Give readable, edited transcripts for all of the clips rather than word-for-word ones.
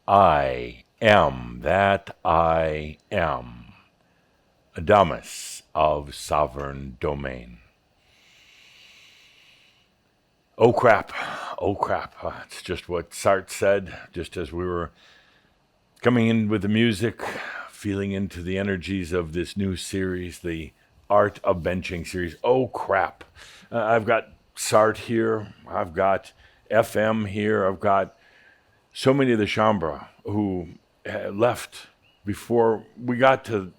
I am that I am, Adamus of sovereign domain. Oh crap, oh crap. It's just what Sartre said, just as we were coming in with the music, feeling into the energies of this new series, the Art of Benching series. Oh crap. I've got Sartre here, I've got FM here, I've got so many of the Chambre who left before we got to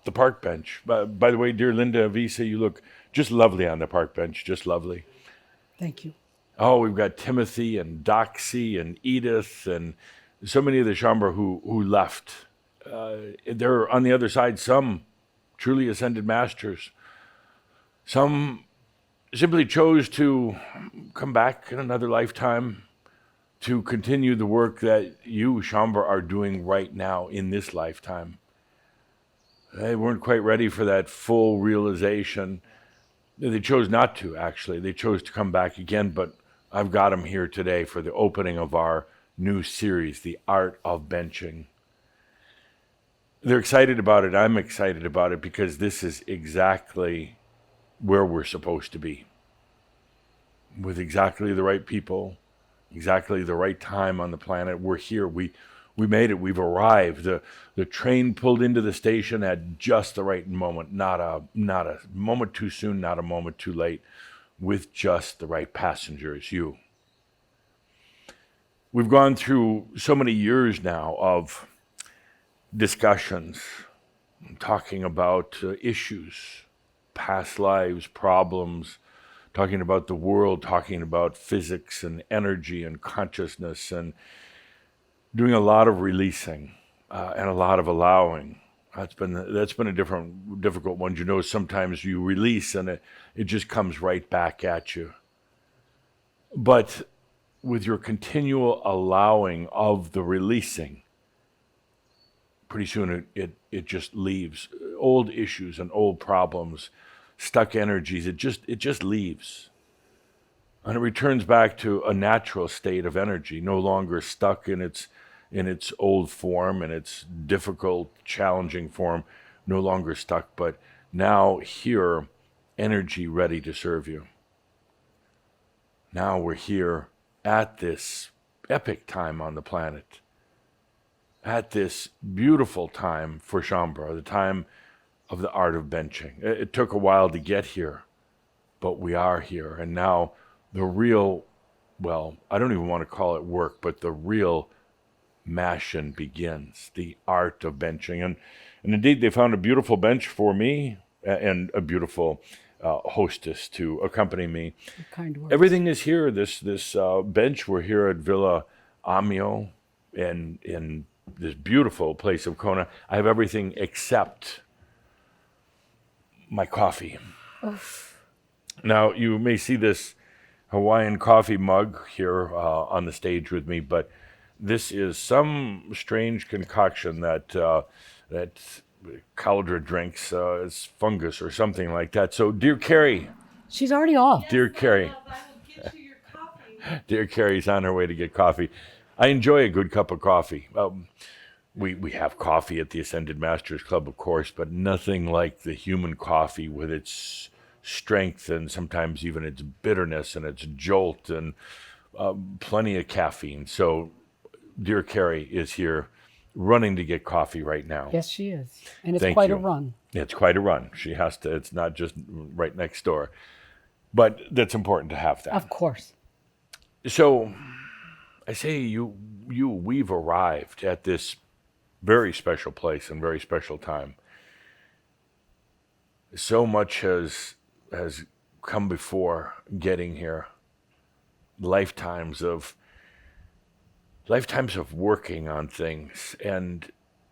the park bench. By the way, dear Linda Avisa, you look just lovely on the park bench, just lovely. Thank you. Oh, we've got Timothy and Doxy and Edith and so many of the Chambre who left. They're on the other side, some truly ascended masters. Some simply chose to come back in another lifetime to continue the work that you, Chambre, are doing right now in this lifetime. They weren't quite ready for that full realization. They chose not to, actually. They chose to come back again, but I've got them here today for the opening of our new series, The Art of Benching. They're excited about it. I'm excited about it because this is exactly where we're supposed to be. With exactly the right people, exactly the right time on the planet. We're here. We made it. We've arrived. The train pulled into the station at just the right moment. Not a moment too soon, not a moment too late, with just the right passengers, you. We've gone through so many years now of discussions, talking about issues, past lives, problems, talking about the world, talking about physics and energy and consciousness, and doing a lot of releasing and a lot of allowing. That's been a difficult one. You know, sometimes you release and it just comes right back at you. But with your continual allowing of the releasing, pretty soon it just leaves. Old issues and old problems, stuck energies, it just leaves. And it returns back to a natural state of energy, no longer stuck in its old form, in its difficult, challenging form, no longer stuck, but now here, energy ready to serve you. Now we're here at this epic time on the planet, at this beautiful time for Chambre, the time of the art of benching. It took a while to get here, but we are here. And now the real, well, I don't even want to call it work, but the real Mashin begins, the art of benching. And indeed, they found a beautiful bench for me and a beautiful hostess to accompany me. Kind words. Everything is here. This bench, we're here at Villa Amio in this beautiful place of Kona. I have everything except my coffee. Oof. Now, you may see this Hawaiian coffee mug here on the stage with me, but this is some strange concoction that Caldra drinks. It's fungus or something like that. So, dear Carrie. She's already off. Dear Carrie. I will get you your coffee. Dear Carrie's on her way to get coffee. I enjoy a good cup of coffee. We have coffee at the Ascended Masters Club, of course, but nothing like the human coffee with its strength and sometimes even its bitterness and its jolt and plenty of caffeine. So, dear Carrie is here running to get coffee right now. Yes, she is. And it's Thank quite you. a run. It's quite a run. She has to, it's not just right next door. But that's important to have that. Of course. So, I say we've arrived at this very special place and very special time. So much has come before getting here. Lifetimes of working on things, and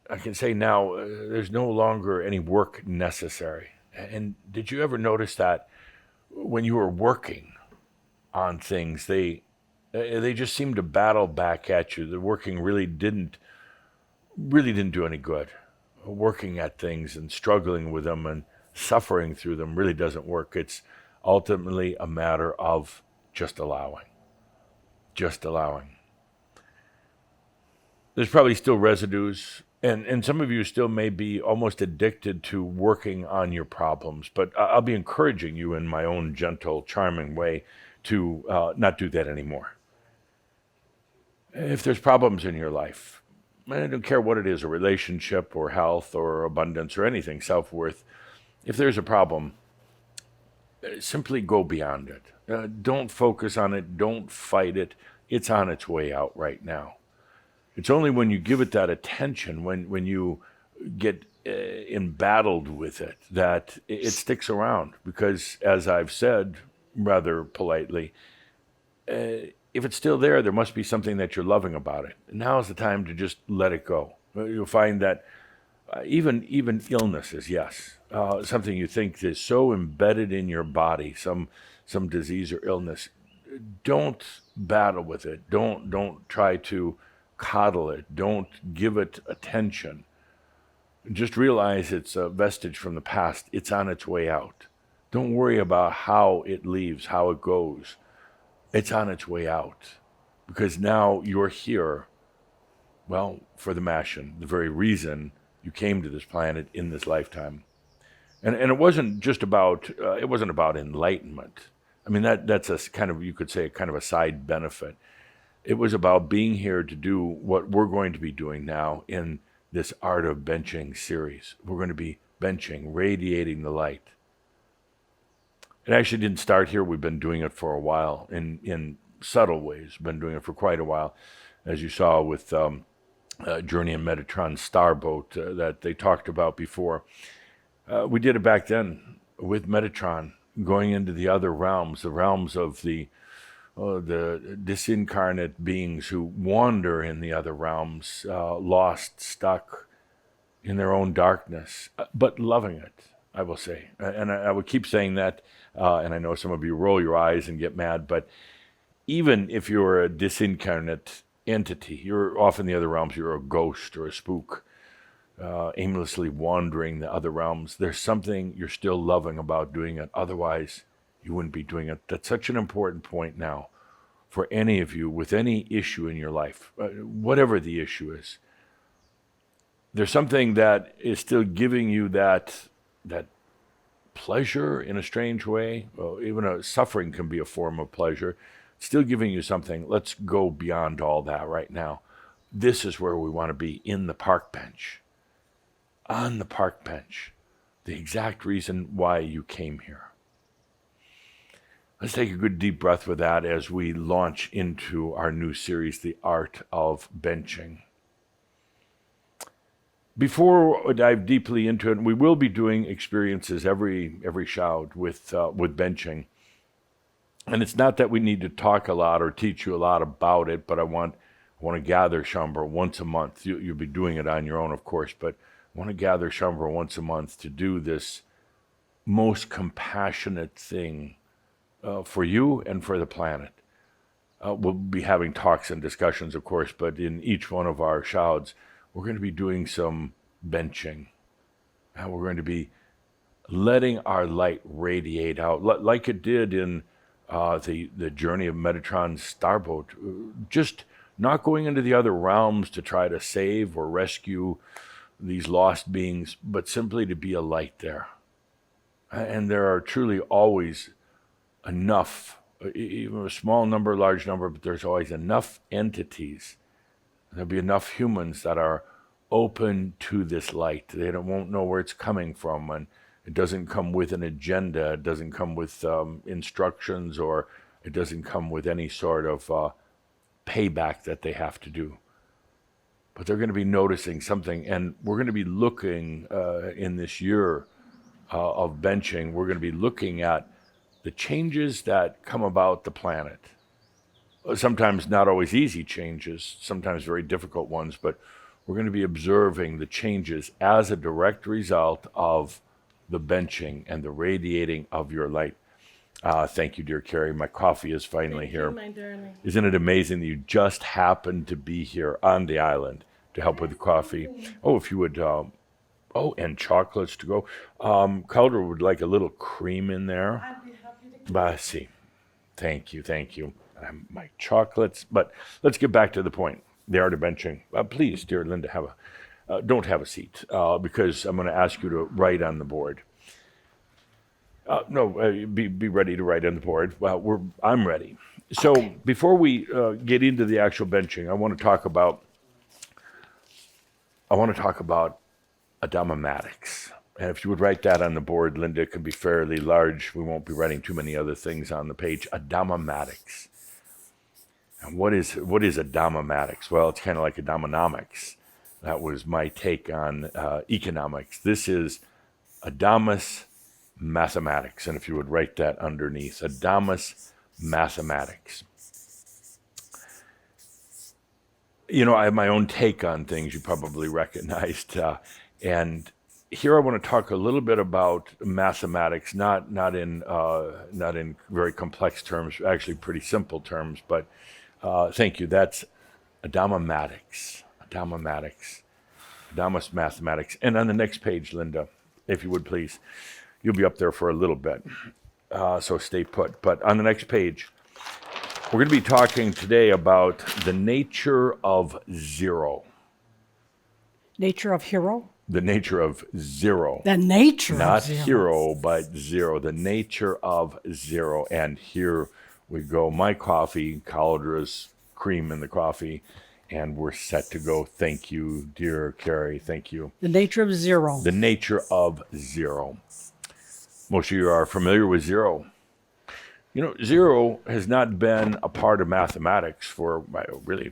I can say now there's no longer any work necessary. And did you ever notice that when you were working on things, they just seemed to battle back at you? The working really didn't do any good. Working at things and struggling with them and suffering through them really doesn't work. It's ultimately a matter of just allowing. there's probably still residues, and some of you still may be almost addicted to working on your problems, but I'll be encouraging you in my own gentle, charming way to not do that anymore. If there's problems in your life, I don't care what it is, a relationship or health or abundance or anything, self-worth, if there's a problem, simply go beyond it. Don't focus on it. Don't fight it. It's on its way out right now. It's only when you give it that attention, when you get embattled with it, that it sticks around. Because, as I've said rather politely, if it's still there, there must be something that you're loving about it. Now is the time to just let it go. You'll find that even illnesses, yes, something you think is so embedded in your body, some disease or illness, don't battle with it. Don't try to coddle it. Don't give it attention. Just realize it's a vestige from the past. It's on its way out. Don't worry about how it leaves, how it goes. It's on its way out. Because now you're here, well, for the mission, the very reason you came to this planet in this lifetime. And it wasn't just about, it wasn't about enlightenment. I mean, that's a kind of, you could say, kind of a side benefit. It was about being here to do what we're going to be doing now in this Art of Benching series. We're going to be benching, radiating the light. It actually didn't start here. We've been doing it for a while in subtle ways. Been doing it for quite a while, as you saw with Journey and Metatron Starboat that they talked about before. We did it back then with Metatron, going into the other realms, the realms of the disincarnate beings who wander in the other realms, lost, stuck in their own darkness, but loving it, I will say. And I would keep saying that, and I know some of you roll your eyes and get mad, but even if you're a disincarnate entity, you're off in the other realms, you're a ghost or a spook, aimlessly wandering the other realms, there's something you're still loving about doing it. Otherwise, you wouldn't be doing it. That's such an important point now for any of you with any issue in your life, whatever the issue is. There's something that is still giving you that pleasure in a strange way. Well, even a suffering can be a form of pleasure. Still giving you something. Let's go beyond all that right now. This is where we want to be, in the park bench. On the park bench. The exact reason why you came here. Let's take a good deep breath with that as we launch into our new series, The Art of Benching. Before I dive deeply into it, we will be doing experiences every shout with benching. And it's not that we need to talk a lot or teach you a lot about it, but I want to gather Shaumbra once a month. You'll be doing it on your own, of course, but I want to gather Shaumbra once a month to do this most compassionate thing for you and for the planet. We'll be having talks and discussions, of course, but in each one of our shouds, we're going to be doing some benching. And we're going to be letting our light radiate out, like it did in the Journey of Metatron Starboat. Just not going into the other realms to try to save or rescue these lost beings, but simply to be a light there. And there are truly always enough, even a small number, large number, but there's always enough entities. There'll be enough humans that are open to this light. They won't know where it's coming from, and it doesn't come with an agenda. It doesn't come with instructions, or it doesn't come with any sort of payback that they have to do. But they're going to be noticing something, and we're going to be looking in this year of benching, we're going to be looking at the changes that come about the planet. Sometimes not always easy changes, sometimes very difficult ones, but we're going to be observing the changes as a direct result of the benching and the radiating of your light. Thank you, dear Carrie. My coffee is finally here. Thank you, my darling. Isn't it amazing that you just happened to be here on the island to help with the coffee? Oh, if you would, and chocolates to go. Calder would like a little cream in there. I'd be happy to. See. Thank you. My chocolates. But let's get back to the point. the art of benching. Please, dear Linda, don't have a seat because I'm going to ask you to write on the board. No, be ready to write on the board. Well, I'm ready. So before we get into the actual benching, I want to talk about Adamomatics. And if you would write that on the board, Linda, it can be fairly large. We won't be writing too many other things on the page. Adamomatics. And what is Adamomatics? Well, it's kind of like Adamonomics. That was my take on economics. This is Adamus Mathematics. And if you would write that underneath, Adamus Mathematics. You know, I have my own take on things you probably recognized. And here I want to talk a little bit about mathematics, not in very complex terms, actually pretty simple terms, but thank you. That's Adamomatics. Adamus Mathematics. And on the next page, Linda, if you would please, you'll be up there for a little bit, so stay put. But on the next page, we're going to be talking today about the nature of zero. Nature of hero? The nature of zero. The nature Not of zero. hero, but zero. The nature of zero. And here we go. My coffee, Caudra's cream in the coffee, and we're set to go. Thank you, dear Carrie. Thank you. The nature of zero. The nature of zero. Most of you are familiar with zero. You know, zero has not been a part of mathematics for really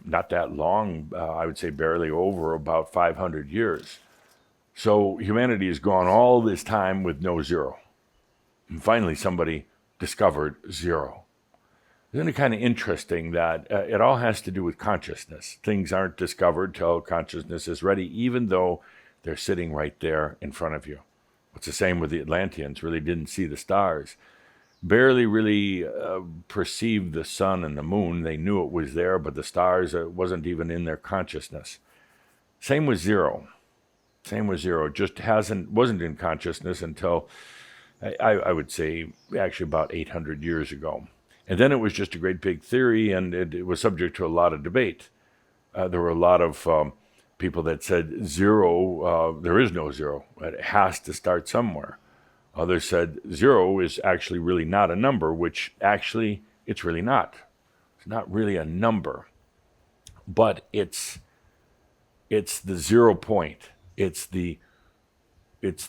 not that long. I would say barely over about 500 years. So humanity has gone all this time with no zero. And finally, somebody discovered zero. Isn't it kind of interesting that it all has to do with consciousness? Things aren't discovered till consciousness is ready, even though they're sitting right there in front of you. It's the same with the Atlanteans, really didn't see the stars. Barely really perceived the sun and the moon. They knew it was there, but the stars, it wasn't even in their consciousness. Same with zero. It just wasn't in consciousness until, I would say, actually about 800 years ago. And then it was just a great big theory, and it was subject to a lot of debate. There were a lot of people that said zero, there is no zero. It has to start somewhere. Others said zero is actually really not a number, which actually it's really not. It's not really a number, but it's the 0 point. It's the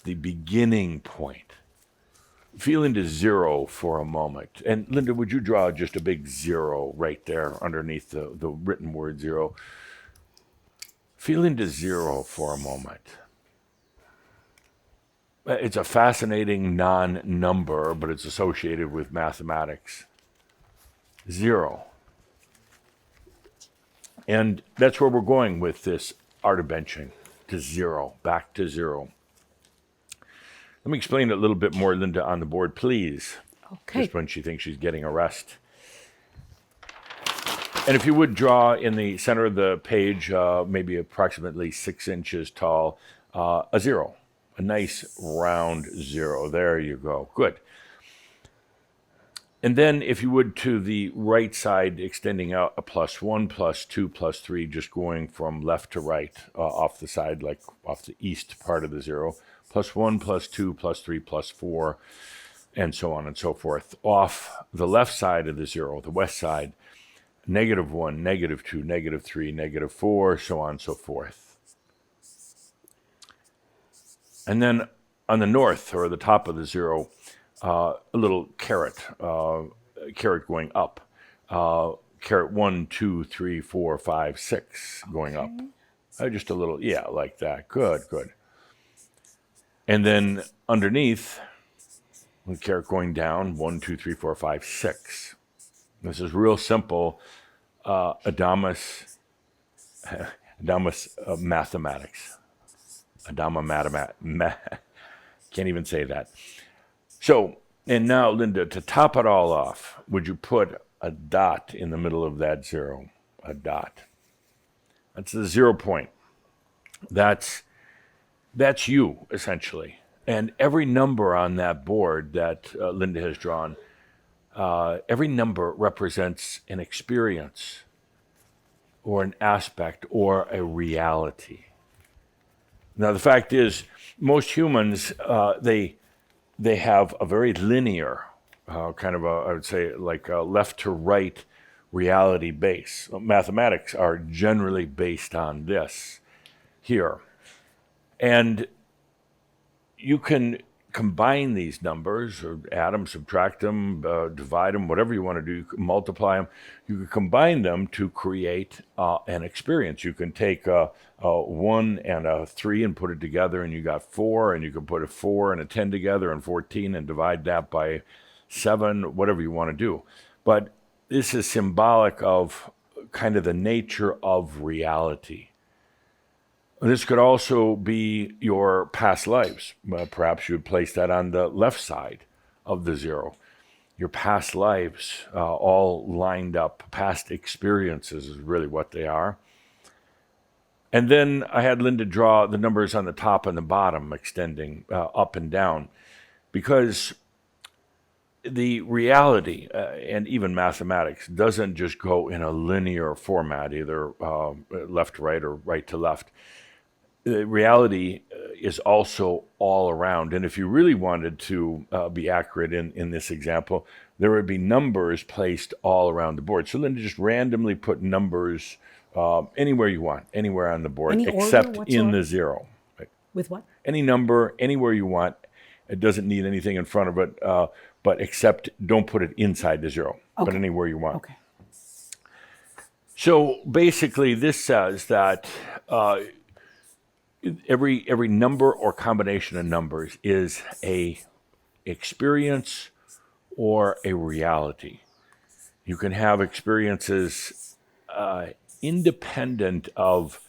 beginning point. Feel into zero for a moment. And Linda, would you draw just a big zero right there underneath the written word zero? Feel into zero for a moment. It's a fascinating non-number, but it's associated with mathematics. Zero. And that's where we're going with this art of benching, to zero, back to zero. Let me explain it a little bit more, Linda, on the board, please. Okay. Just when she thinks she's getting a rest. And if you would draw in the center of the page, maybe approximately 6 inches tall, a zero. A nice round zero. There you go. Good. And then if you would to the right side, extending out a +1, +2, +3, just going from left to right off the side, like off the east part of the zero. +1, +2, +3, +4, and so on and so forth. Off the left side of the zero, the west side, -1, -2, -3, -4, so on and so forth. And then on the north, or the top of the zero, a little caret going up. Caret 1, 2, 3, 4, 5, 6 going up. Just a little, yeah, like that. Good. And then underneath, the caret going down, 1, 2, 3, 4, 5, 6. This is real simple. Adamus mathematics. Can't even say that. So, and now, Linda, to top it all off, would you put a dot in the middle of that zero? A dot. That's the 0 point. That's you, essentially. And every number on that board that Linda has drawn, every number represents an experience. or an aspect or a reality. Now, the fact is, most humans, they have a very linear, kind of I would say, like a left to right reality base. Mathematics are generally based on this here. And you can combine these numbers, or add them, subtract them, divide them, whatever you want to do, you can multiply them. You can combine them to create an experience. You can take a 1 and a 3 and put it together, and you got 4, and you can put a 4 and a 10 together and 14 and divide that by 7, whatever you want to do. But this is symbolic of kind of the nature of reality. This could also be your past lives. Perhaps you would place that on the left side of the 0. Your past lives, all lined up, past experiences is really what they are. And then I had Linda draw the numbers on the top and the bottom, extending up and down, because the reality and even mathematics doesn't just go in a linear format, either left to right or right to left. The reality is also all around. And if you really wanted to be accurate in this example, there would be numbers placed all around the board. So Linda just randomly put numbers anywhere you want, anywhere on the board, Any order except in whatsoever? the 0. Right? With what? Any number, anywhere you want. It doesn't need anything in front of it, but except don't put it inside the 0, but Okay. anywhere you want. Okay. So basically, this says that every number or combination of numbers is a experience or a reality. You can have experiences independent of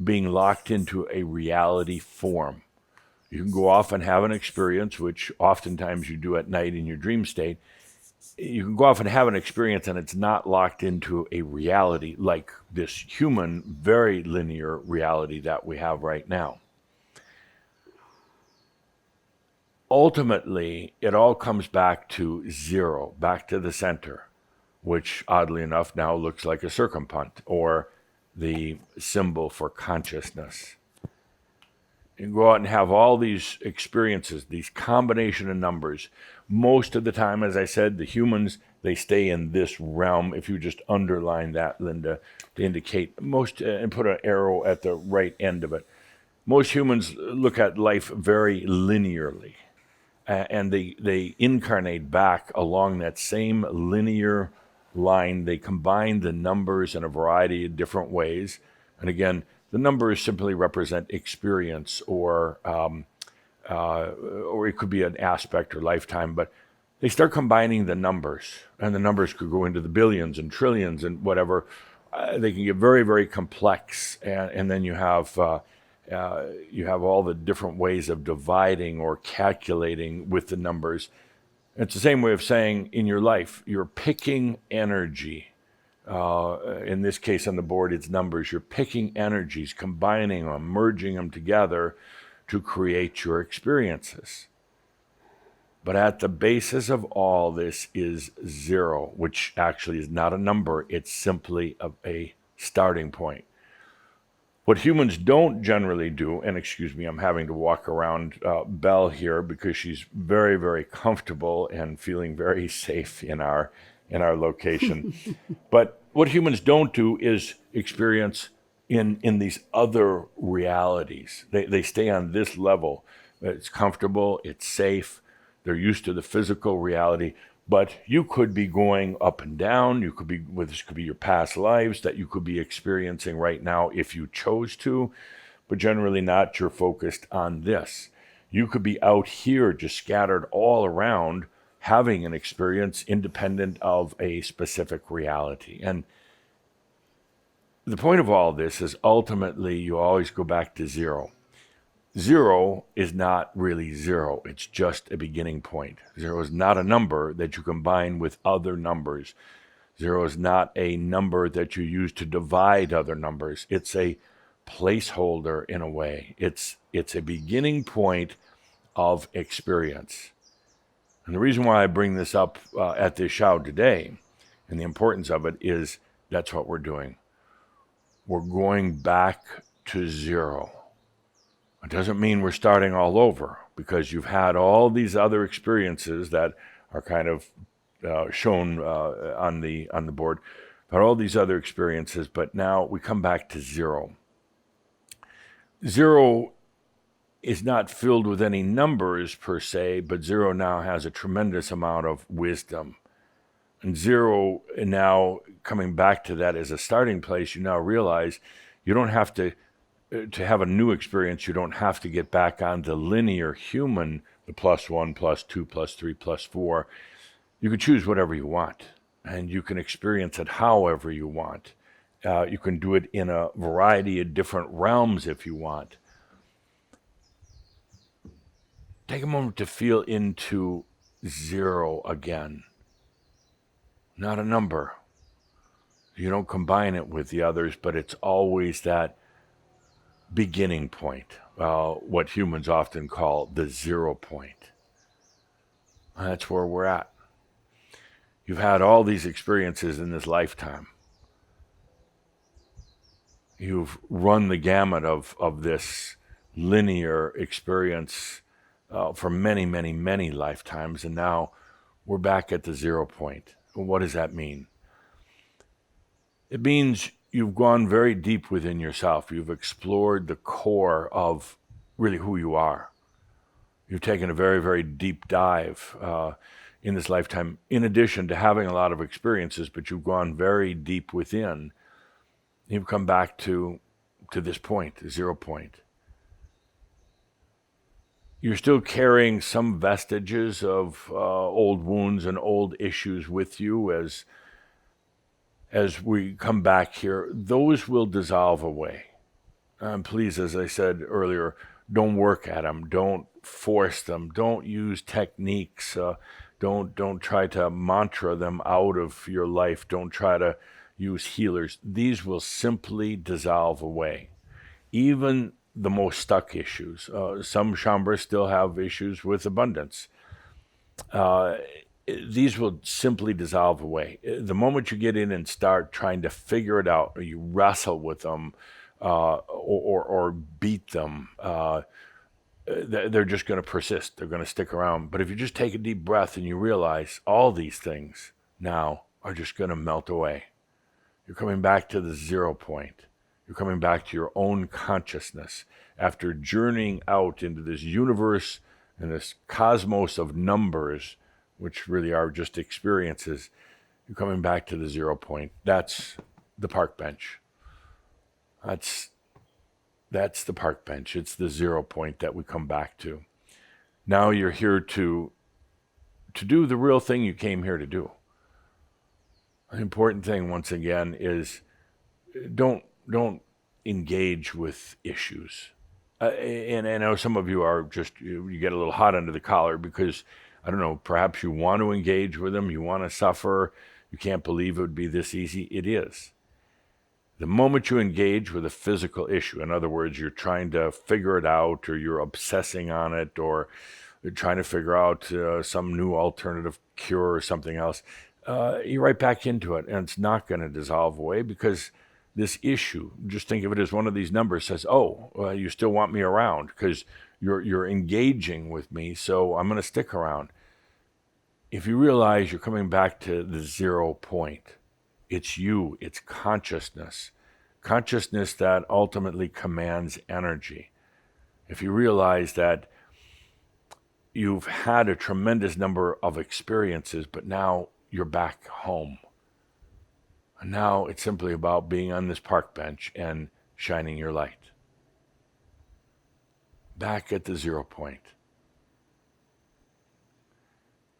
being locked into a reality form. You can go off and have an experience, which oftentimes you do at night in your dream state. You can go off and have an experience and it's not locked into a reality like this human, very linear reality that we have right now. Ultimately, it all comes back to 0, back to the center, which oddly enough now looks like a circumpunt, or the symbol for consciousness. You go out and have all these experiences, these combination of numbers. Most of the time, as I said, the humans, they stay in this realm. If you just underline that, Linda, to indicate most, and put an arrow at the right end of it. Most humans look at life very linearly, and they incarnate back along that same linear line. They combine the numbers in a variety of different ways. And again, the numbers simply represent experience, or it could be an aspect or lifetime, but they start combining the numbers, and the numbers could go into the billions and trillions and whatever. They can get very, very complex, and then you have all the different ways of dividing or calculating with the numbers. It's the same way of saying in your life, you're picking energy. In this case on the board, it's numbers. You're picking energies, combining them, merging them together to create your experiences. But at the basis of all this is 0, which actually is not a number. It's simply a starting point. What humans don't generally do, and excuse me, I'm having to walk around Belle here because she's very, very comfortable and feeling very safe in our location. But what humans don't do is experience in these other realities. They stay on this level. It's comfortable, it's safe, they're used to the physical reality. But you could be going up and down. You could be, this could be your past lives that you could be experiencing right now if you chose to, but generally not. You're focused on this. You could be out here just scattered all around, having an experience independent of a specific reality. And the point of all this is ultimately you always go back to 0. 0 is not really 0. It's just a beginning point. 0 is not a number that you combine with other numbers. 0 is not a number that you use to divide other numbers. It's a placeholder in a way. It's a beginning point of experience. And the reason why I bring this up at this show today, and the importance of it, is that's what we're doing. we're going back to zero. It doesn't mean we're starting all over, because you've had all these other experiences that are kind of shown on the board, but all these other experiences. But now we come back to zero. Zero is not filled with any numbers per se, but zero now has a tremendous amount of wisdom. And zero, now coming back to that as a starting place, you now realize you don't have to have a new experience. You don't have to get back on the linear human, the +1, +2, +3, +4. You can choose whatever you want, and you can experience it however you want. You can do it in a variety of different realms if you want. Take a moment to feel into zero again. Not a number. You don't combine it with the others, but it's always that beginning point, what humans often call the 0 point. That's where we're at. You've had all these experiences in this lifetime. You've run the gamut of this linear experience for many, many, many lifetimes, and now we're back at the 0 point. What does that mean? It means you've gone very deep within yourself. You've explored the core of really who you are. You've taken a very, very deep dive in this lifetime, in addition to having a lot of experiences, but you've gone very deep within. You've come back to this point, the 0 point. You're still carrying some vestiges of old wounds and old issues with you as we come back here. Those will dissolve away. Please, as I said earlier, don't work at them. Don't force them. Don't use techniques. Don't try to mantra them out of your life. Don't try to use healers. These will simply dissolve away. Even the most stuck issues. Some Shaumbras still have issues with abundance. These will simply dissolve away. The moment you get in and start trying to figure it out, or you wrestle with them, or beat them, they're just going to persist. They're going to stick around. But if you just take a deep breath and you realize all these things now are just going to melt away. You're coming back to the 0 point. You're coming back to your own consciousness after journeying out into this universe and this cosmos of numbers, which really are just experiences. You're coming back to the 0 point. That's the park bench. That's the park bench. It's the 0 point that we come back to. Now you're here to do the real thing you came here to do. An important thing, once again, is don't engage with issues. And I know some of you are just, you get a little hot under the collar because, I don't know, perhaps you want to engage with them, you want to suffer, you can't believe it would be this easy. It is. The moment you engage with a physical issue, in other words, you're trying to figure it out, or you're obsessing on it, or you're trying to figure out some new alternative cure or something else, you're right back into it, and it's not going to dissolve away, because this issue, just think of it as one of these numbers, says, you still want me around because you're engaging with me, so I'm going to stick around. If you realize you're coming back to the 0 point, it's you, it's consciousness that ultimately commands energy. If you realize that you've had a tremendous number of experiences, but now you're back home. And now it's simply about being on this park bench and shining your light. Back at the 0 point.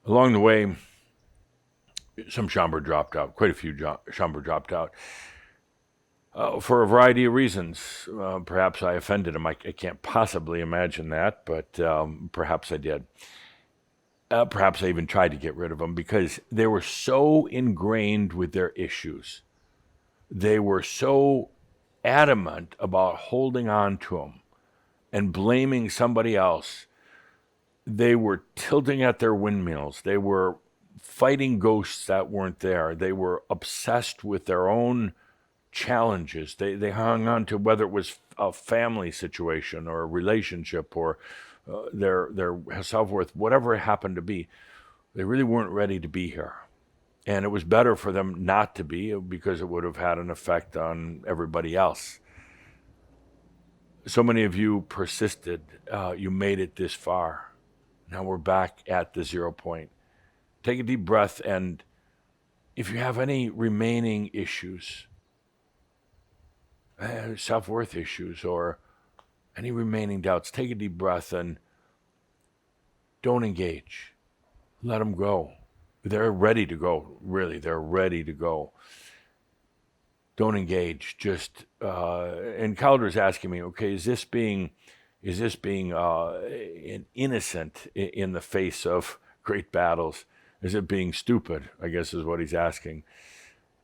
Along the way, some Shaumbra dropped out. Quite a few Shaumbra dropped out. For a variety of reasons. Perhaps I offended them. I can't possibly imagine that, but perhaps I did. Perhaps I even tried to get rid of them because they were so ingrained with their issues. They were so adamant about holding on to them and blaming somebody else. They were tilting at their windmills. They were fighting ghosts that weren't there. They were obsessed with their own challenges. They hung on to whether it was a family situation or a relationship or their self-worth, whatever it happened to be. They really weren't ready to be here. And it was better for them not to be because it would have had an effect on everybody else. So many of you persisted. You made it this far. Now we're back at the 0 point. Take a deep breath, and if you have any remaining issues, self-worth issues, or any remaining doubts, take a deep breath and don't engage. Let them go. They're ready to go, really. They're ready to go. Don't engage. Just, and Calder's asking me, okay, is this being innocent in the face of great battles? Is it being stupid, I guess is what he's asking.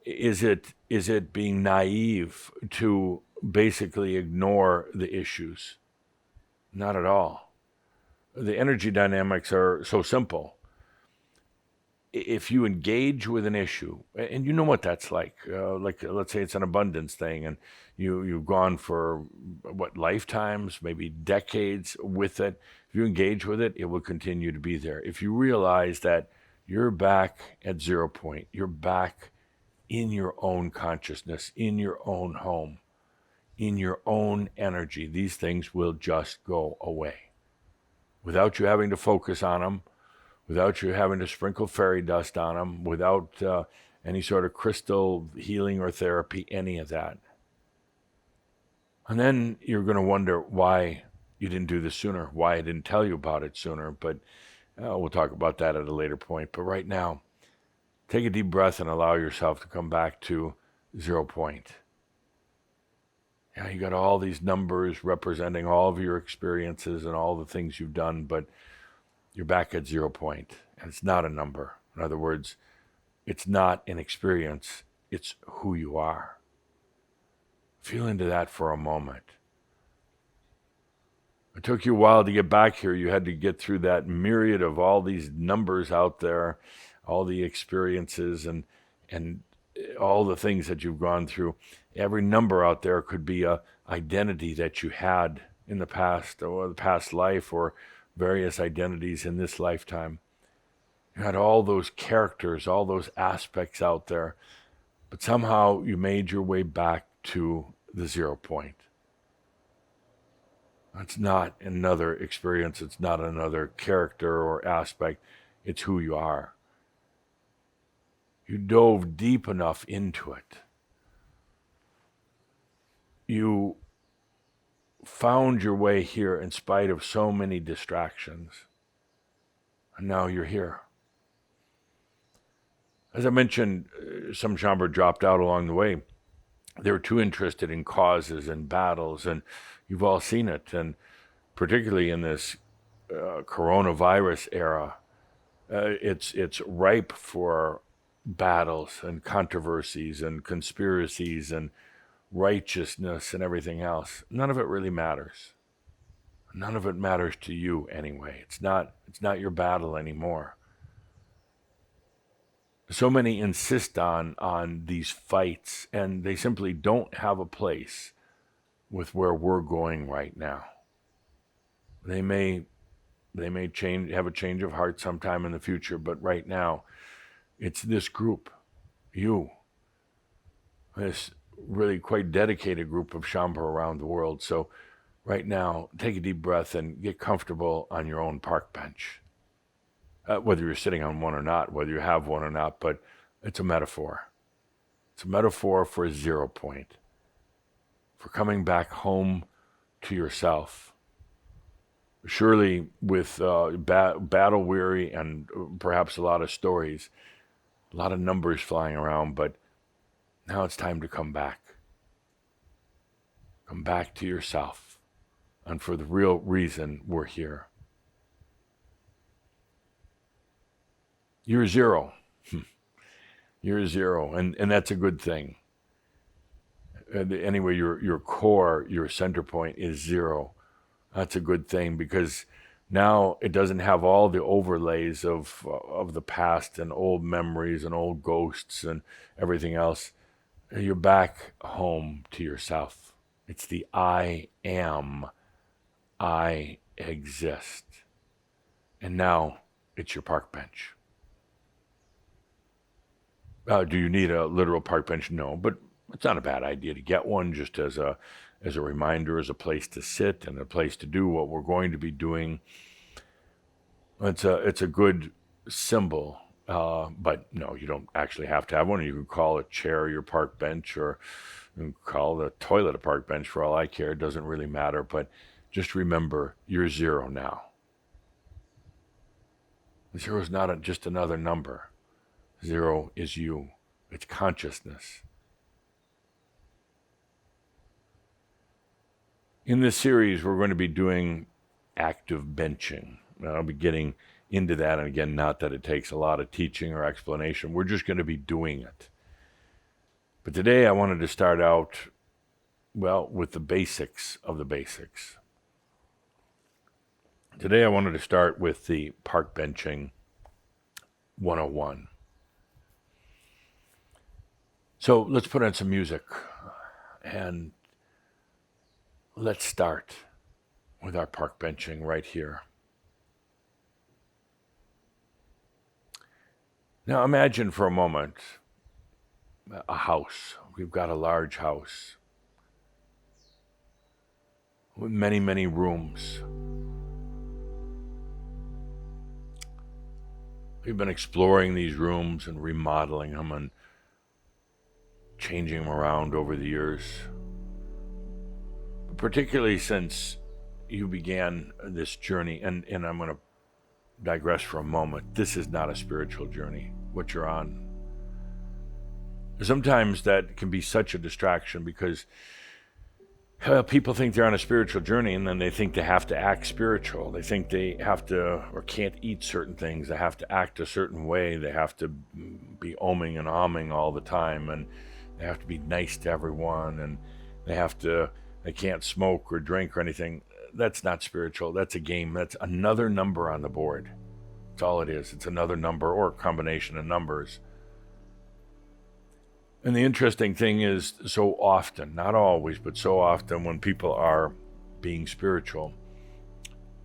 Is it being naive to basically ignore the issues? Not at all. The energy dynamics are so simple. If you engage with an issue, and you know what that's like let's say it's an abundance thing, and you've gone for lifetimes, maybe decades with it. If you engage with it, it will continue to be there. If you realize that you're back at 0 point, you're back in your own consciousness, in your own home, in your own energy, these things will just go away without you having to focus on them, without you having to sprinkle fairy dust on them, without any sort of crystal healing or therapy, any of that. And then you're going to wonder why you didn't do this sooner, why I didn't tell you about it sooner, but we'll talk about that at a later point. But right now, take a deep breath and allow yourself to come back to 0 point. Yeah, you got all these numbers representing all of your experiences and all the things you've done, but you're back at 0 point, and it's not a number. In other words, it's not an experience, it's who you are. Feel into that for a moment. It took you a while to get back here. You had to get through that myriad of all these numbers out there, all the experiences and all the things that you've gone through. Every number out there could be a identity that you had in the past or the past life, or various identities in this lifetime. You had all those characters, all those aspects out there, but somehow you made your way back to the 0 point. It's not another experience, it's not another character or aspect, it's who you are. You dove deep enough into it. You found your way here in spite of so many distractions. And now you're here. As I mentioned, some Shaumbra dropped out along the way. They were too interested in causes and battles, and you've all seen it. And particularly in this coronavirus era, it's ripe for battles and controversies and conspiracies and righteousness and everything else. None of it really matters. None of it matters to you anyway. It's not your battle anymore. So many insist on these fights, and they simply don't have a place with where we're going right now. They may have a change of heart sometime in the future, but right now, it's this group, you, this really quite dedicated group of Shaumbra around the world. So right now, take a deep breath and get comfortable on your own park bench. Whether you're sitting on one or not, whether you have one or not, but it's a metaphor. It's a metaphor for a 0 point, for coming back home to yourself. Surely with battle weary and perhaps a lot of stories, a lot of numbers flying around, but now it's time to come back. Come back to yourself, and for the real reason we're here. You're 0. You're 0, and that's a good thing. Anyway, your core, your center point is 0. That's a good thing, because now it doesn't have all the overlays of the past and old memories and old ghosts and everything else. You're back home to yourself. It's the I am, I exist. And now it's your park bench. Do you need a literal park bench? No, but it's not a bad idea to get one just as a reminder, as a place to sit and a place to do what we're going to be doing. It's a good symbol, but no, you don't actually have to have one. You can call a chair your park bench, or you can call the toilet a park bench for all I care. It doesn't really matter, but just remember, you're zero now. Zero is not just another number. Zero is you. It's consciousness. In this series, we're going to be doing active benching. I'll be getting into that, and again, not that it takes a lot of teaching or explanation. We're just going to be doing it. But today I wanted to start out, well, with the basics of the basics. Today I wanted to start with the park benching 101. So let's put on some music and let's start with our park benching right here. Now imagine for a moment a house. We've got a large house with many, many rooms. We've been exploring these rooms and remodeling them and changing them around over the years. But particularly since you began this journey, and I'm going to digress for a moment. This is not a spiritual journey, what you're on. Sometimes that can be such a distraction because people think they're on a spiritual journey, and then they think they have to act spiritual. They think they have to or can't eat certain things. They have to act a certain way. They have to be oming and ahming all the time, and they have to be nice to everyone, and they can't smoke or drink or anything. That's not spiritual. That's a game. That's another number on the board. That's all it is. It's another number or a combination of numbers. And the interesting thing is, so often, not always, but so often when people are being spiritual,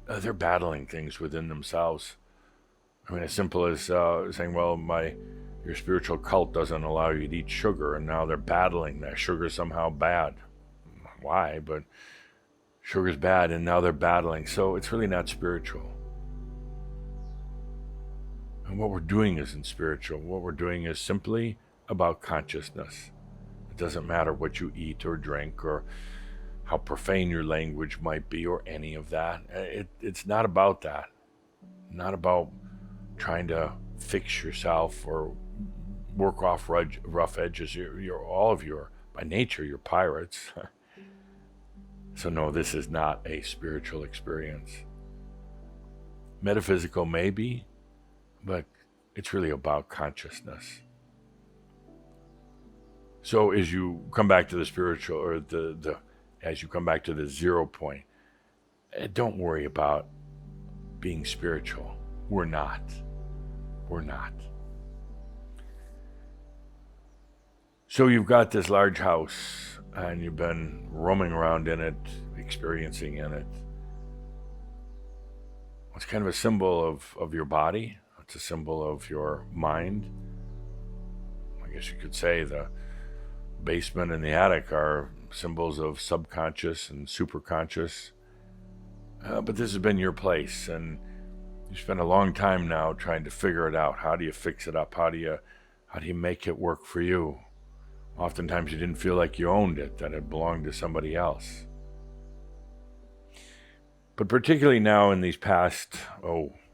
they're battling things within themselves. I mean, as simple as saying, well, your spiritual cult doesn't allow you to eat sugar, and now they're battling that sugar's somehow bad. Why? But sugar's bad, and now they're battling. So it's really not spiritual. And what we're doing isn't spiritual. What we're doing is simply about consciousness. It doesn't matter what you eat or drink or how profane your language might be or any of that. It's not about that. Not about trying to fix yourself or work off rough edges. By nature, you're pirates. So no, this is not a spiritual experience. Metaphysical maybe, but it's really about consciousness. So as you come back to the spiritual, or as you come back to the 0 point, don't worry about being spiritual. We're not. So you've got this large house, and you've been roaming around in it, experiencing in it. It's kind of a symbol of your body. It's a symbol of your mind. I guess you could say the basement and the attic are symbols of subconscious and superconscious. But this has been your place, and you spent a long time now trying to figure it out. How do you fix it up? How do you make it work for you? Oftentimes you didn't feel like you owned it, that it belonged to somebody else. But particularly now in these past,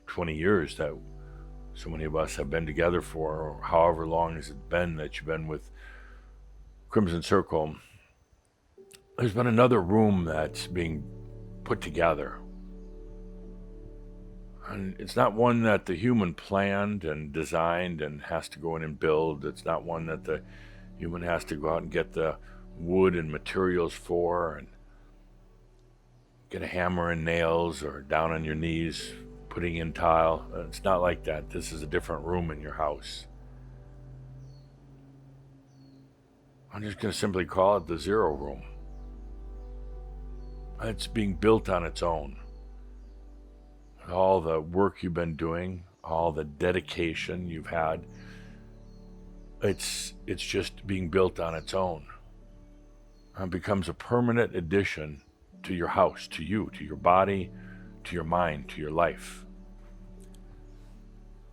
20 years that so many of us have been together for, or however long has it been that you've been with Crimson Circle, there's been another room that's being put together. And it's not one that the human planned and designed and has to go in and build. It's not one that the human has to go out and get the wood and materials for and get a hammer and nails or down on your knees putting in tile. It's not like that. This is a different room in your house. I'm just going to simply call it the zero room. It's being built on its own. All the work you've been doing, all the dedication you've had, it's just being built on its own. It becomes a permanent addition to your house, to you, to your body, to your mind, to your life.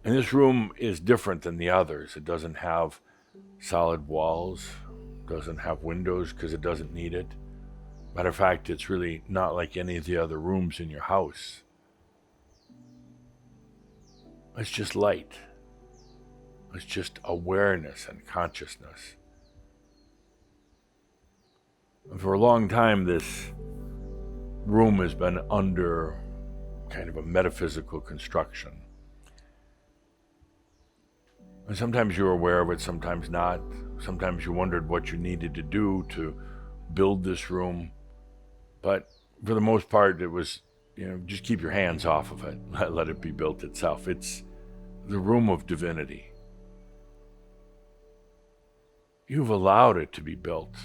And this room is different than the others. It doesn't have solid walls, doesn't have windows because it doesn't need it. Matter of fact, it's really not like any of the other rooms in your house. It's just light. It's just awareness and consciousness. And for a long time, this room has been under kind of a metaphysical construction. And sometimes you're aware of it, sometimes not. Sometimes you wondered what you needed to do to build this room. But for the most part, it was, just keep your hands off of it. Let it be built itself. It's the room of divinity. You've allowed it to be built.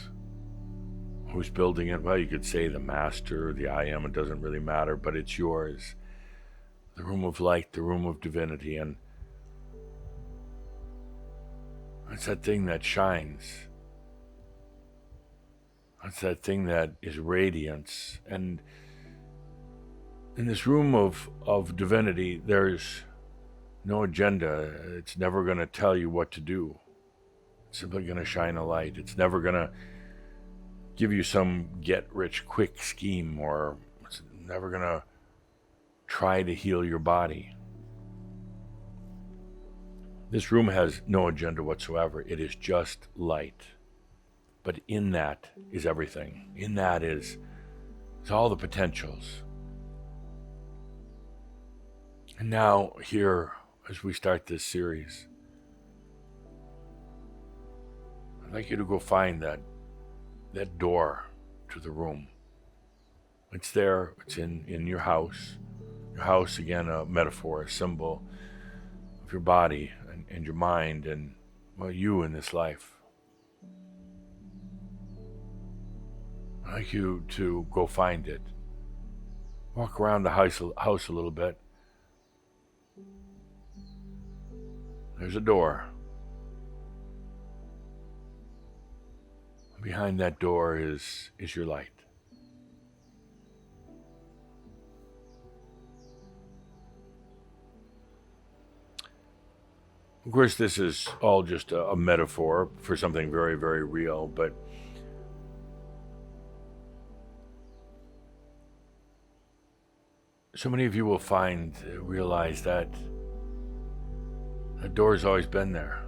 Who's building it? Well, you could say the master, the I am, it doesn't really matter, but it's yours. The room of light, the room of divinity, and it's that thing that shines. It's that thing that is radiance. And in this room of divinity, there's no agenda. It's never going to tell you what to do. It's simply going to shine a light. It's never going to give you some get-rich-quick scheme, or it's never going to try to heal your body. This room has no agenda whatsoever. It is just light. But in that is everything. In that is all the potentials. And now here, as we start this series, I'd like you to go find that door to the room. It's there. It's in your house. Your house, again, a metaphor, a symbol of your body and your mind and, well, you in this life. I'd like you to go find it. Walk around the house a little bit. There's a door. Behind that door is your light. Of course, this is all just a metaphor for something very, very real, but so many of you will realize that the door's always been there.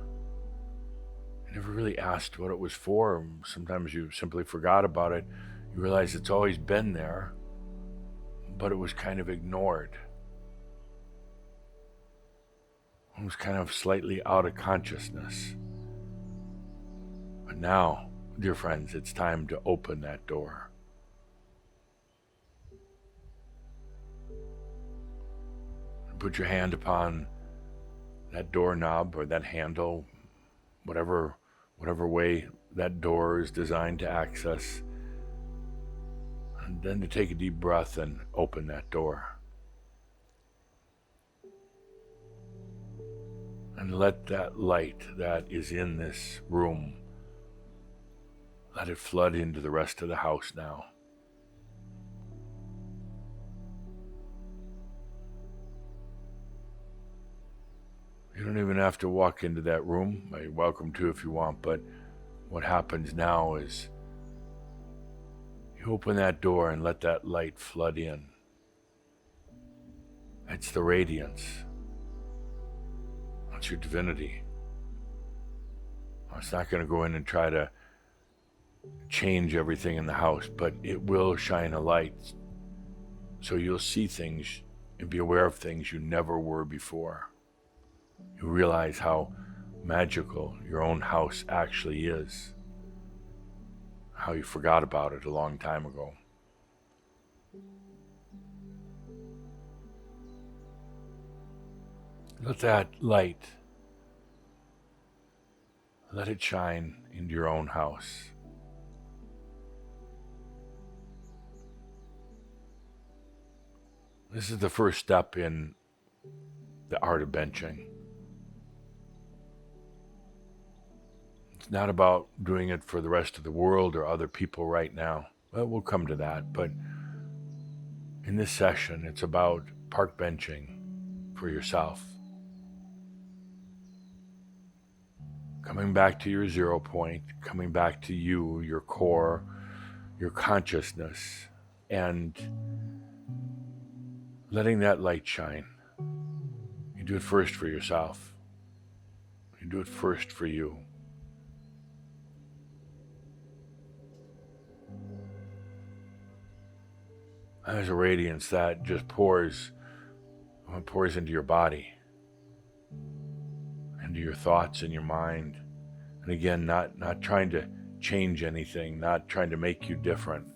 You never really asked what it was for. Sometimes you simply forgot about it. You realize it's always been there, but it was kind of ignored. It was kind of slightly out of consciousness. But now, dear friends, it's time to open that door. Put your hand upon that doorknob or that handle, whatever way that door is designed to access, and then to take a deep breath and open that door. And let that light that is in this room, let it flood into the rest of the house now. You don't even have to walk into that room. You're welcome to if you want, but what happens now is you open that door and let that light flood in. It's the radiance. It's your divinity. It's not going to go in and try to change everything in the house, but it will shine a light so you'll see things and be aware of things you never were before. You realize how magical your own house actually is, how you forgot about it a long time ago. Let that light, Let it shine into your own house. This is the first step in the art of benching. It's not about doing it for the rest of the world or other people right now. Well, we'll come to that, but in this session, it's about park benching for yourself. Coming back to your 0 point, coming back to you, your core, your consciousness, and letting that light shine. You do it first for yourself. You do it first for you. There's a radiance that just pours into your body, into your thoughts and your mind. And again, not trying to change anything, not trying to make you different,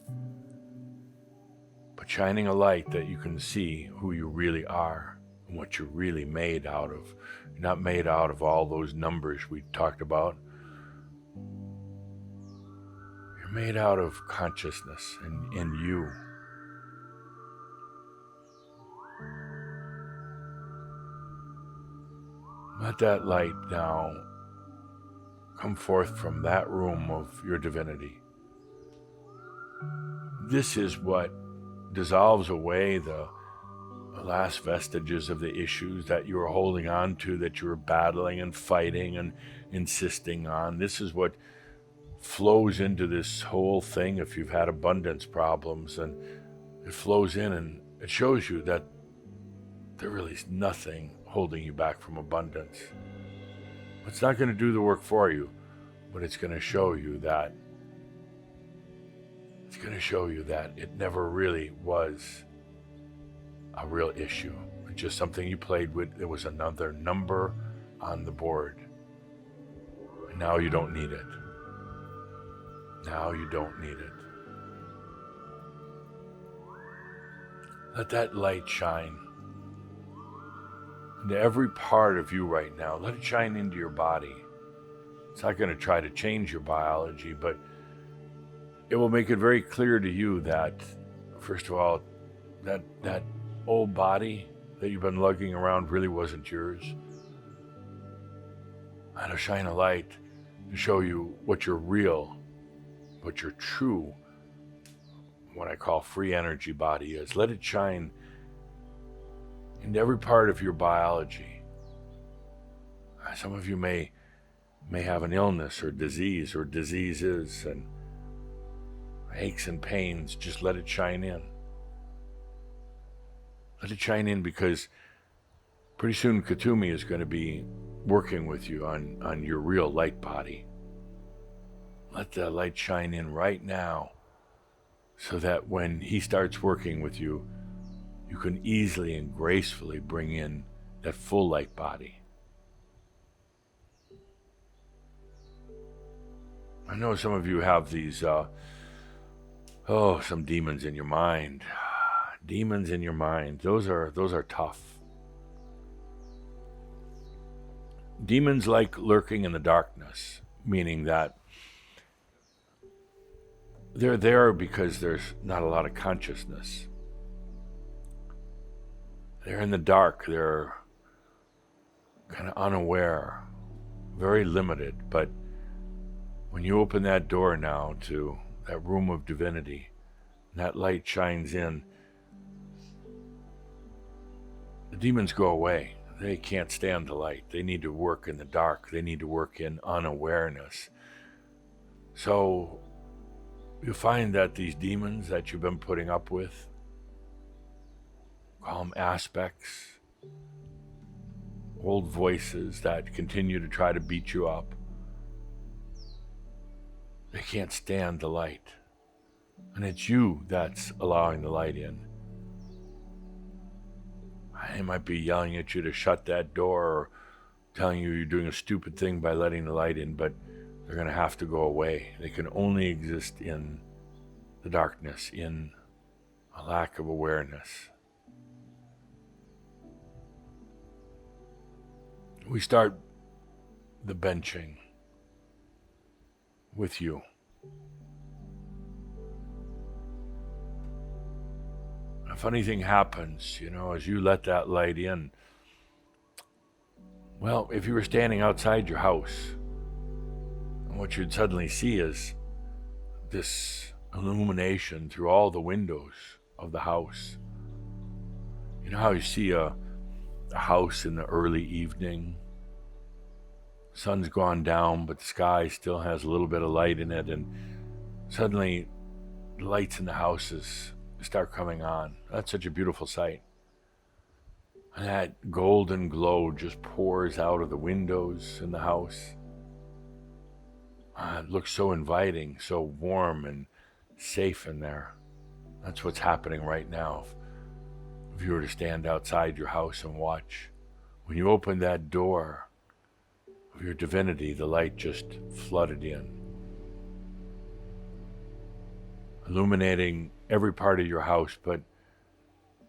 but shining a light that you can see who you really are and what you're really made out of. You're not made out of all those numbers we talked about. You're made out of consciousness and you. Let that light now come forth from that room of your divinity. This is what dissolves away the last vestiges of the issues that you were holding on to, that you were battling and fighting and insisting on. This is what flows into this whole thing if you've had abundance problems, and it flows in and it shows you that there really is nothing holding you back from abundance. It's not going to do the work for you, but it's going to show you that it never really was a real issue. It's just something you played with. There was another number on the board. And now you don't need it. Now you don't need it. Let that light shine into every part of you right now. Let it shine into your body. It's not going to try to change your biology, but it will make it very clear to you that, first of all, that old body that you've been lugging around really wasn't yours. And to shine a light to show you what your real, what your true, what I call free energy body is. Let it shine into every part of your biology. Some of you may have an illness or disease or diseases and aches and pains. Just let it shine in. Let it shine in, because pretty soon Kuthumi is going to be working with you on your real light body. Let the light shine in right now, so that when he starts working with you, you can easily and gracefully bring in that full light body. I know some of you have these, some demons in your mind. Demons in your mind. Those are tough. Demons like lurking in the darkness, meaning that they're there because there's not a lot of consciousness. They're in the dark. They're kind of unaware, very limited. But when you open that door now to that room of divinity, and that light shines in, the demons go away. They can't stand the light. They need to work in the dark. They need to work in unawareness. So you find that these demons that you've been putting up with, call them aspects, old voices that continue to try to beat you up, they can't stand the light. And it's you that's allowing the light in. They might be yelling at you to shut that door, or telling you you're doing a stupid thing by letting the light in, but they're going to have to go away. They can only exist in the darkness, in a lack of awareness. We start the benching with you. A funny thing happens, as you let that light in. Well, if you were standing outside your house, and what you'd suddenly see is this illumination through all the windows of the house. You know how you see a house in the early evening? Sun's gone down, but the sky still has a little bit of light in it, and suddenly the lights in the houses start coming on. That's such a beautiful sight. And that golden glow just pours out of the windows in the house. It looks so inviting, so warm and safe in there. That's what's happening right now. If you were to stand outside your house and watch, when you open that door of your divinity, the light just flooded in, illuminating every part of your house, but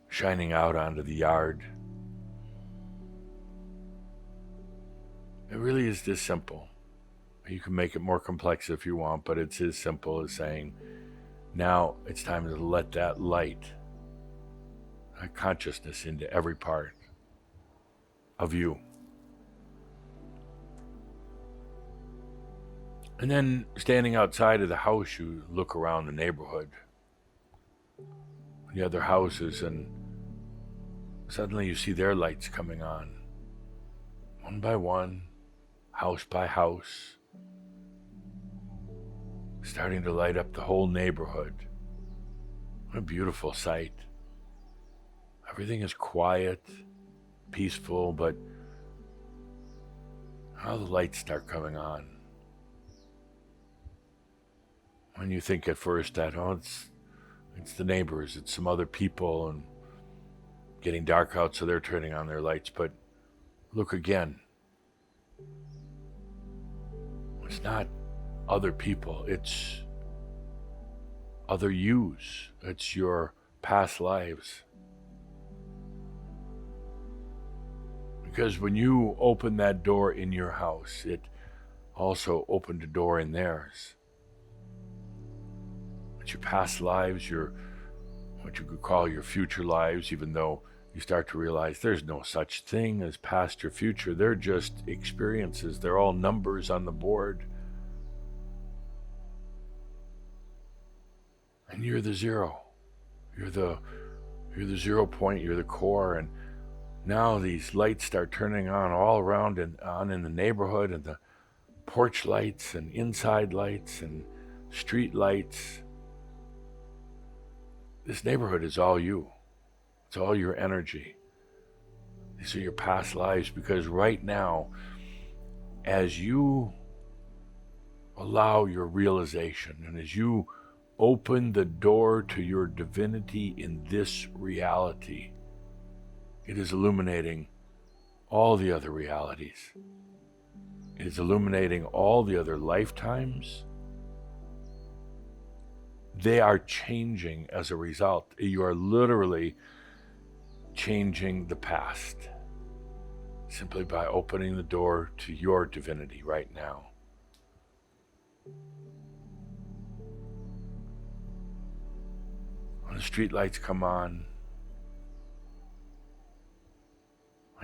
shining out onto the yard. It really is this simple. You can make it more complex if you want, but it's as simple as saying, now it's time to let that light, that consciousness into every part of you. And then standing outside of the house, you look around the neighborhood, the other houses, and suddenly you see their lights coming on, one by one, house by house, starting to light up the whole neighborhood. What a beautiful sight. Everything is quiet, peaceful, but now the lights start coming on. When you think at first that, it's the neighbors, it's some other people, and getting dark out, so they're turning on their lights. But look again. It's not other people, it's other yous. It's your past lives. Because when you open that door in your house, it also opened a door in theirs. It's your past lives, your what you could call your future lives, even though you start to realize there's no such thing as past or future. They're just experiences. They're all numbers on the board. And you're the zero. You're the 0 point, you're the core. And now these lights start turning on all around and on in the neighborhood, and the porch lights and inside lights and street lights. This neighborhood is all you. It's all your energy. These are your past lives, because right now, as you allow your realization and as you open the door to your divinity in this reality, it is illuminating all the other realities. It is illuminating all the other lifetimes. They are changing as a result. You are literally changing the past simply by opening the door to your divinity right now. When the street lights come on,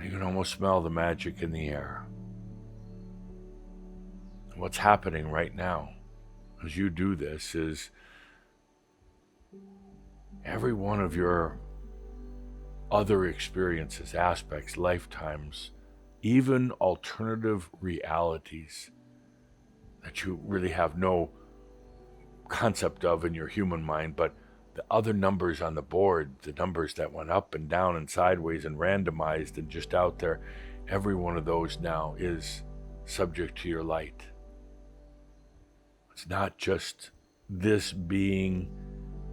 you can almost smell the magic in the air. And what's happening right now as you do this is every one of your other experiences, aspects, lifetimes, even alternative realities that you really have no concept of in your human mind, but the other numbers on the board, the numbers that went up and down and sideways and randomized and just out there, every one of those now is subject to your light. It's not just this being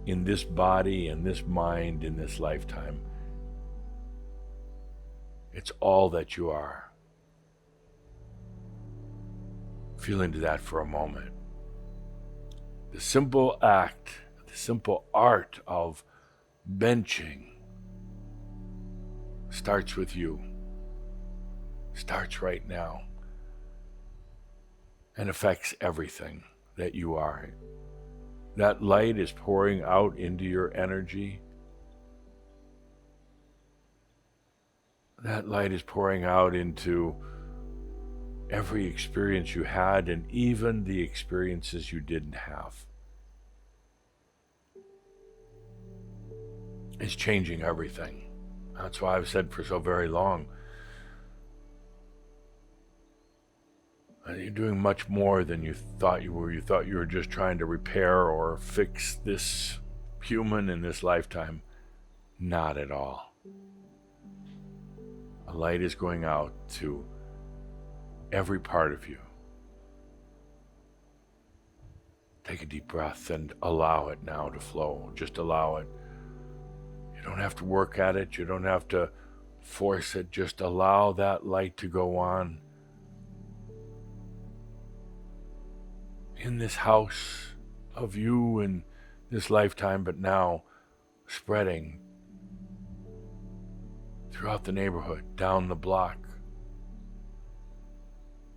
in this body and this mind in this lifetime. It's all that you are. Feel into that for a moment. The simple act, the simple art of benching starts with you. Starts right now and affects everything. that you are. That light is pouring out into your energy. That light is pouring out into every experience you had and even the experiences you didn't have. It's changing everything. That's why I've said for so very long, you're doing much more than you thought you were. You thought you were just trying to repair or fix this human in this lifetime. Not at all. A light is going out to every part of you. Take a deep breath and allow it now to flow. Just allow it. You don't have to work at it. You don't have to force it. Just allow that light to go on. In this house of you in this lifetime, but now spreading throughout the neighborhood, down the block.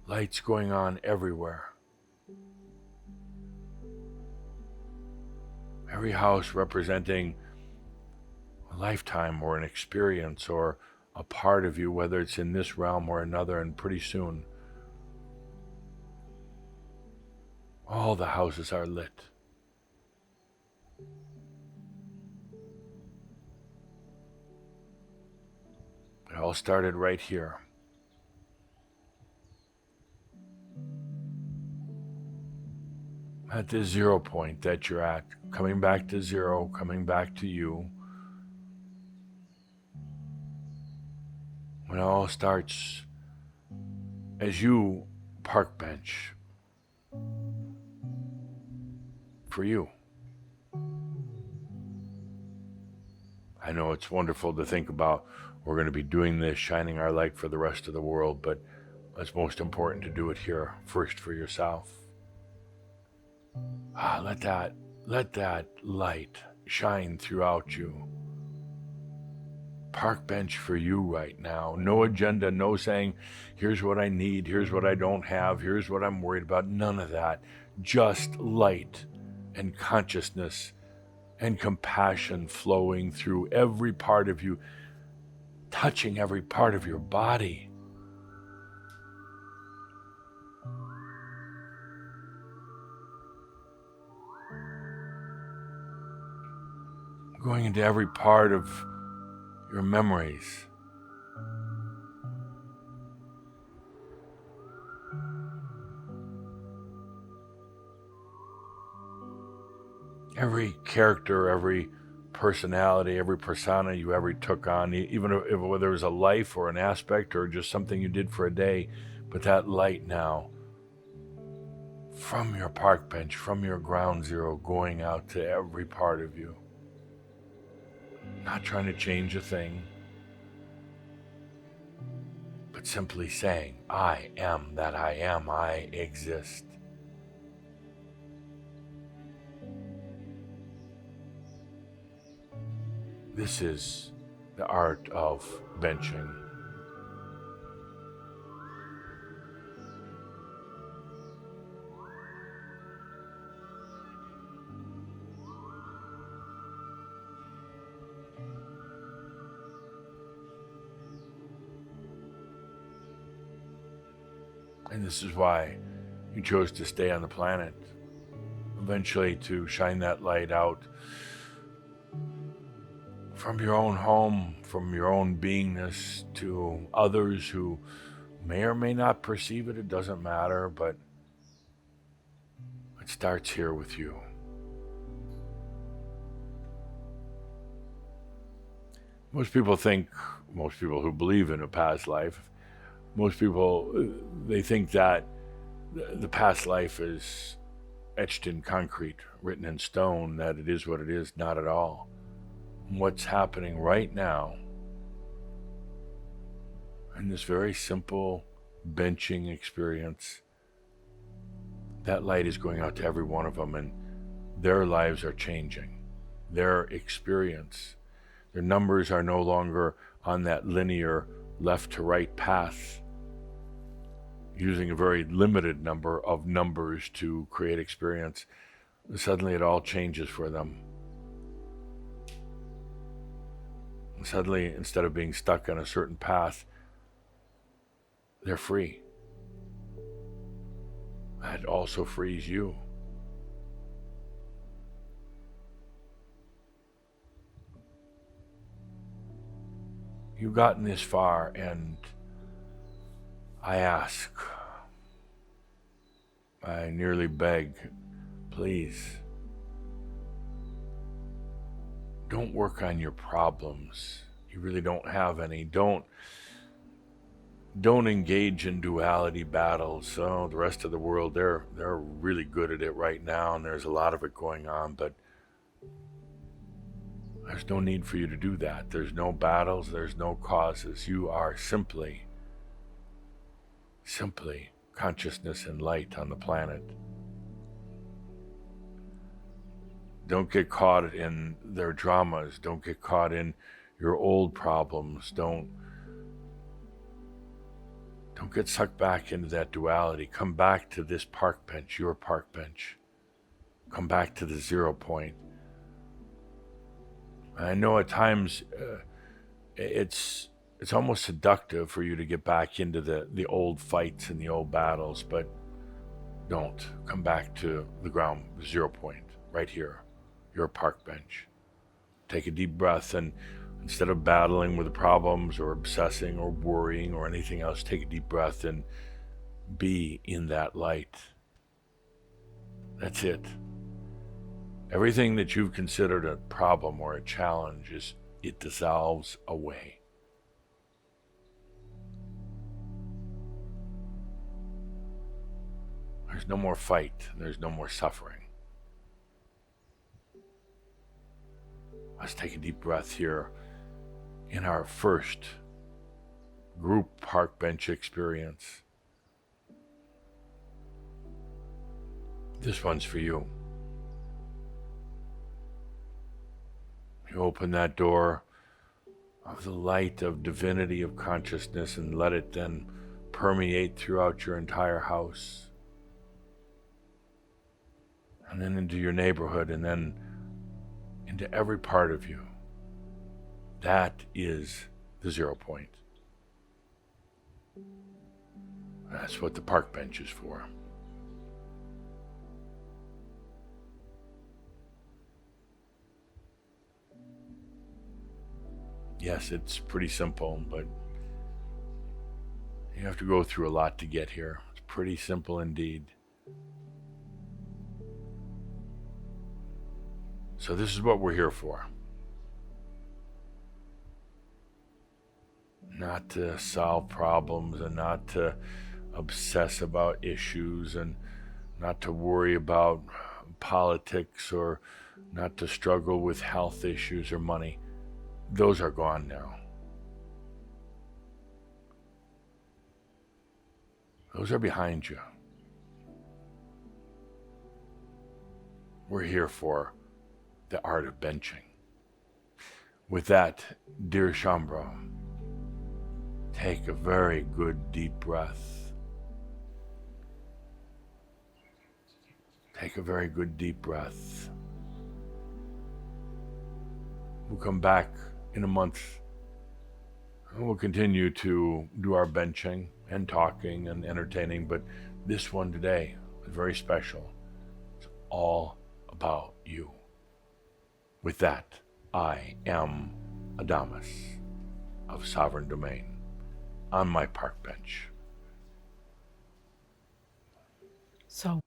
Lights going on everywhere. Every house representing a lifetime or an experience or a part of you, whether it's in this realm or another, and pretty soon all the houses are lit. It all started right here. At this 0 point that you're at, coming back to zero, coming back to you. When it all starts as you park bench for you. I know it's wonderful to think about we're going to be doing this, shining our light for the rest of the world, but it's most important to do it here first for yourself. Let that light shine throughout you. Park bench for you right now. No agenda, no saying, here's what I need, here's what I don't have, here's what I'm worried about. None of that. Just light and consciousness and compassion flowing through every part of you, touching every part of your body. Going into every part of your memories. Every character, every personality, every persona you ever took on, even if whether it was a life or an aspect or just something you did for a day, but that light now from your park bench, from your ground zero, going out to every part of you. Not trying to change a thing, but simply saying, I am that I am, I exist. This is the art of benching. And this is why you chose to stay on the planet, eventually to shine that light out from your own home, from your own beingness to others who may or may not perceive it. It doesn't matter, but it starts here with you. Most people who believe in a past life, most people, they think that the past life is etched in concrete, written in stone, that it is what it is. Not at all. What's happening right now in this very simple benching experience, that light is going out to every one of them, and their lives are changing. Their experience, their numbers are no longer on that linear left to right path. using a very limited number of numbers to create experience, suddenly it all changes for them. Suddenly, instead of being stuck on a certain path, they're free. That also frees you. You've gotten this far, and I ask, I nearly beg, please, don't work on your problems. You really don't have any. Don't engage in duality battles. Oh, the rest of the world, they're really good at it right now, and there's a lot of it going on, but there's no need for you to do that. There's no battles, there's no causes. You are simply consciousness and light on the planet. Don't get caught in their dramas. Don't get caught in your old problems. Don't get sucked back into that duality. Come back to this park bench, your park bench. Come back to the 0 point. I know at times it's almost seductive for you to get back into the old fights and the old battles, but don't. Come back to the ground 0 point, right here, your park bench. Take a deep breath, and instead of battling with the problems or obsessing or worrying or anything else, take a deep breath and be in that light. That's it. Everything that you've considered a problem or a challenge, it dissolves away. There's no more fight. There's no more suffering. Let's take a deep breath here in our first group park bench experience. This one's for you. You open that door of the light of divinity of consciousness and let it then permeate throughout your entire house, and then into your neighborhood, and then into every part of you. That is the 0 point. That's what the park bench is for. Yes, it's pretty simple, but you have to go through a lot to get here. It's pretty simple indeed. So this is what we're here for. Not to solve problems, and not to obsess about issues, and not to worry about politics, or not to struggle with health issues or money. Those are gone now. Those are behind you. We're here for the art of benching. With that, dear Shaumbra, take a very good deep breath. Take a very good deep breath. We'll come back in a month, and we'll continue to do our benching and talking and entertaining, but this one today is very special. It's all about you. With that, I am Adamus of Sovereign Domain on my park bench. So